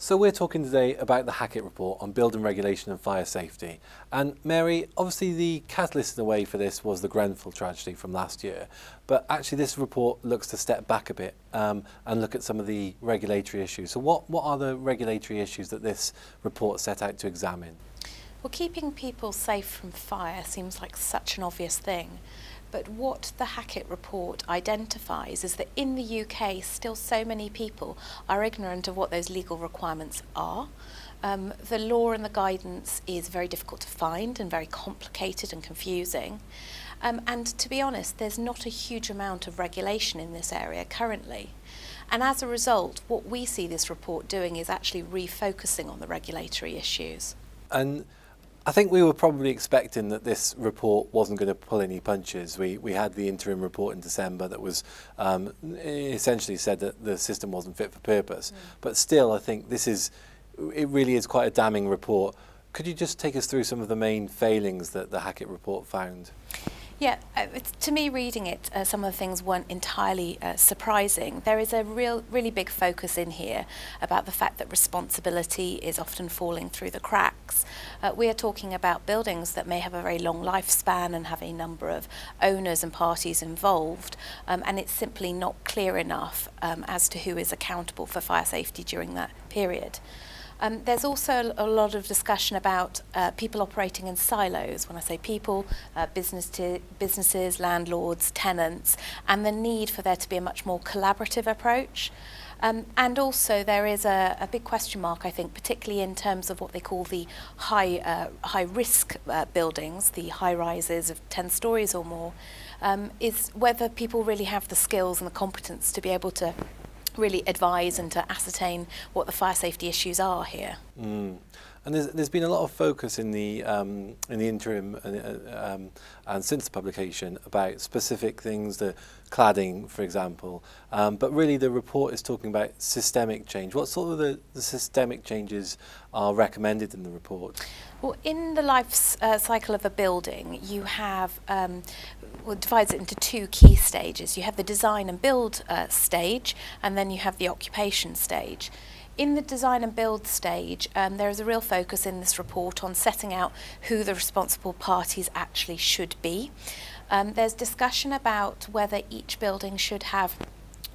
So we're talking today about the Hackitt report on building regulation and fire safety. And Mary, obviously the catalyst in a way for this was the Grenfell tragedy from last year. But actually this report looks to step back a bit and look at some of the regulatory issues. So what are the regulatory issues that this report set out to examine? Well, keeping people safe from fire seems like such an obvious thing. But what the Hackitt report identifies is that in the UK, still so many people are ignorant of what those legal requirements are. The law and the guidance is very difficult to find and very complicated and confusing. And to be honest, there's not a huge amount of regulation in this area currently. And as a result, what we see this report doing is actually refocusing on the regulatory issues. And I think we were probably expecting that this report wasn't going to pull any punches. We had the interim report in December that was essentially said that the system wasn't fit for purpose. But still, I think it really is quite a damning report. Could you just take us through some of the main failings that the Hackitt report found? Yeah, to me reading it, some of the things weren't entirely surprising. There is a really big focus in here about the fact that responsibility is often falling through the cracks. We are talking about buildings that may have a very long lifespan and have a number of owners and parties involved, and it's simply not clear enough as to who is accountable for fire safety during that period. There's also a lot of discussion about people operating in silos. When I say people, businesses, landlords, tenants, and the need for there to be a much more collaborative approach. And also there is a big question mark, I think, particularly in terms of what they call the high risk buildings, the high rises of 10 stories or more, is whether people really have the skills and the competence to be able to really advise and to ascertain what the fire safety issues are here. And there's been a lot of focus in the interim and since the publication about specific things, the cladding, for example. But really, the report is talking about systemic change. What sort of the systemic changes are recommended in the report? Well, in the life cycle of a building, you have divides it into two key stages. You have the design and build stage, and then you have the occupation stage. In the design and build stage, there is a real focus in this report on setting out who the responsible parties actually should be. There's discussion about whether each building should have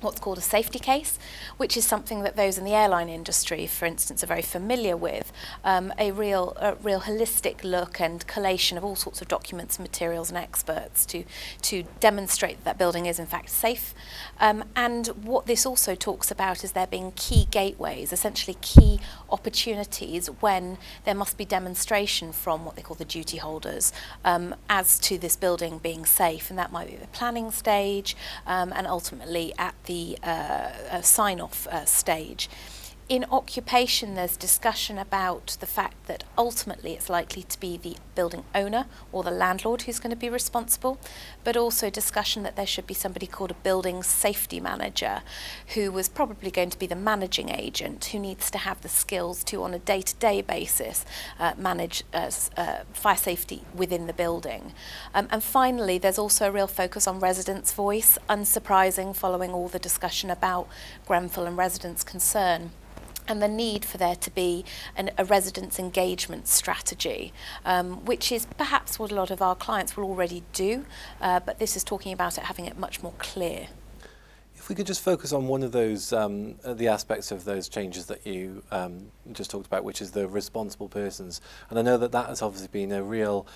what's called a safety case, which is something that those in the airline industry, for instance, are very familiar with, a real holistic look and collation of all sorts of documents, materials and experts to demonstrate that building is in fact safe. And what this also talks about is there being key gateways, essentially key opportunities when there must be demonstration from what they call the duty holders as to this building being safe, and that might be the planning stage and ultimately at the sign-off stage. In occupation, there's discussion about the fact that ultimately it's likely to be the building owner or the landlord who's going to be responsible, but also discussion that there should be somebody called a building safety manager who was probably going to be the managing agent who needs to have the skills to, on a day-to-day basis, manage fire safety within the building. And finally, there's also a real focus on residents' voice, unsurprising following all the discussion about Grenfell and residents' concern, and the need for there to be a residents' engagement strategy, which is perhaps what a lot of our clients will already do, but this is talking about it having it much more clear. If we could just focus on one of those, the aspects of those changes that you just talked about, which is the responsible persons. And I know that has obviously been a real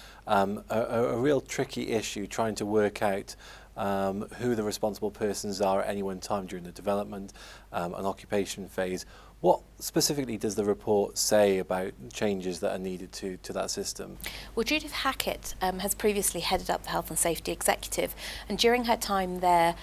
tricky issue, trying to work out who the responsible persons are at any one time during the development and occupation phase. What specifically does the report say about changes that are needed to that system? Well, Judith Hackitt has previously headed up the Health and Safety Executive, and during her time there,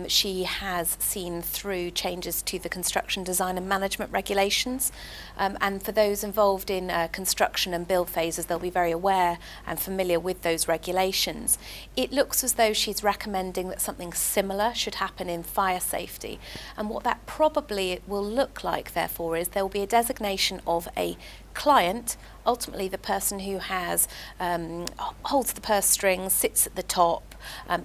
she has seen through changes to the construction design and management regulations. And for those involved in construction and build phases, they'll be very aware and familiar with those regulations. It looks as though she's recommending that something similar should happen in fire safety. And what that probably will look like, therefore, is there will be a designation of a client, ultimately the person who has holds the purse strings, sits at the top,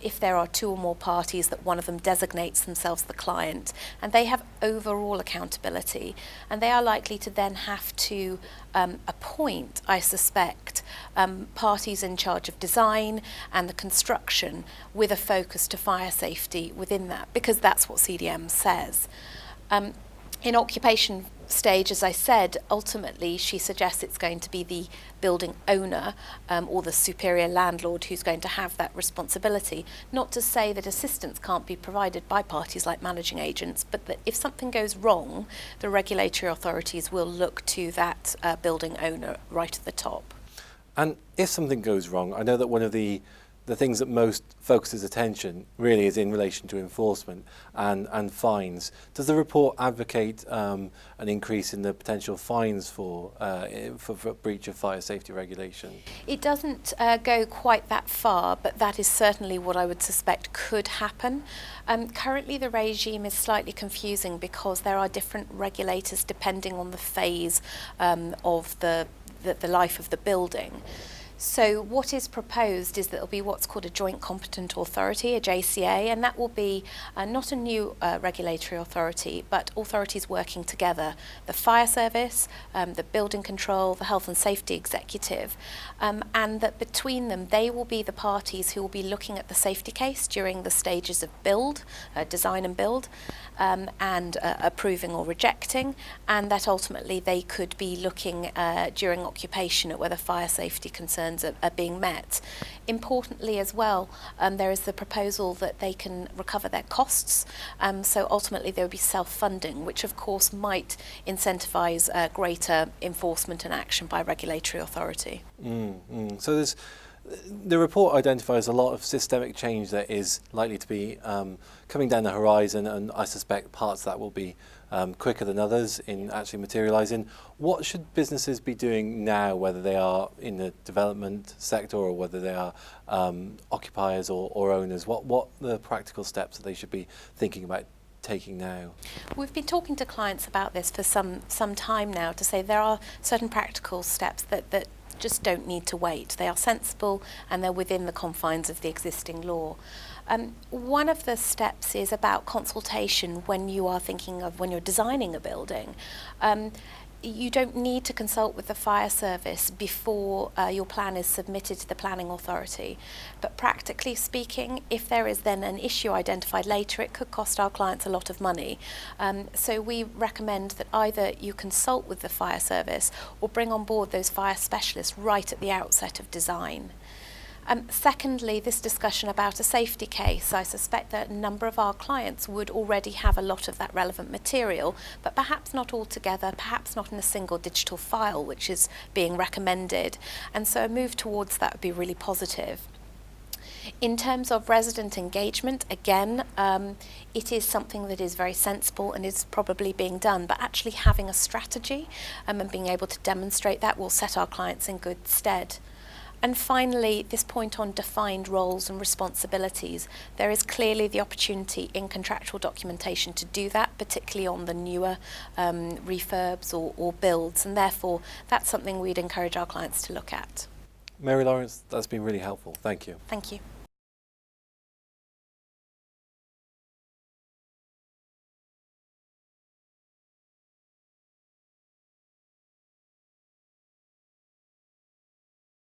if there are two or more parties, that one of them designates themselves the client, and they have overall accountability, and they are likely to then have to appoint, I suspect, parties in charge of design and the construction with a focus to fire safety within that, because that's what CDM says. In occupation stage, as I said, ultimately she suggests it's going to be the building owner or the superior landlord who's going to have that responsibility. Not to say that assistance can't be provided by parties like managing agents, but that if something goes wrong, the regulatory authorities will look to that building owner right at the top. And if something goes wrong, I know that one of the things that most focuses attention really is in relation to enforcement and fines. Does the report advocate an increase in the potential fines for breach of fire safety regulation? It doesn't go quite that far, but that is certainly what I would suspect could happen. Currently the regime is slightly confusing because there are different regulators depending on the phase of the life of the building. So what is proposed is that there will be what's called a joint competent authority, a JCA, and that will be not a new regulatory authority, but authorities working together, the fire service, the building control, the health and safety executive, and that between them they will be the parties who will be looking at the safety case during the stages of build, design and build, and approving or rejecting, and that ultimately they could be looking during occupation at whether fire safety concerns are being met. Importantly as well, there is the proposal that they can recover their costs, so ultimately there will be self-funding, which of course might incentivise greater enforcement and action by regulatory authority. So the report identifies a lot of systemic change that is likely to be coming down the horizon, and I suspect parts of that will be quicker than others in actually materialising. What should businesses be doing now, whether they are in the development sector or whether they are occupiers or owners? What the practical steps that they should be thinking about taking now? We've been talking to clients about this for some time now, to say there are certain practical steps that just don't need to wait. They are sensible and they're within the confines of the existing law. One of the steps is about consultation when you are thinking of when you're designing a building. You don't need to consult with the fire service before your plan is submitted to the planning authority. But practically speaking, if there is then an issue identified later, it could cost our clients a lot of money. So we recommend that either you consult with the fire service or bring on board those fire specialists right at the outset of design. Secondly, this discussion about a safety case, I suspect that a number of our clients would already have a lot of that relevant material, but perhaps not all together, perhaps not in a single digital file, which is being recommended. And so a move towards that would be really positive. In terms of resident engagement, again, it is something that is very sensible and is probably being done, but actually having a strategy and being able to demonstrate that will set our clients in good stead. And finally, this point on defined roles and responsibilities. There is clearly the opportunity in contractual documentation to do that, particularly on the newer refurbs or builds, and therefore that's something we'd encourage our clients to look at. Mary Lawrence, that's been really helpful. Thank you. Thank you.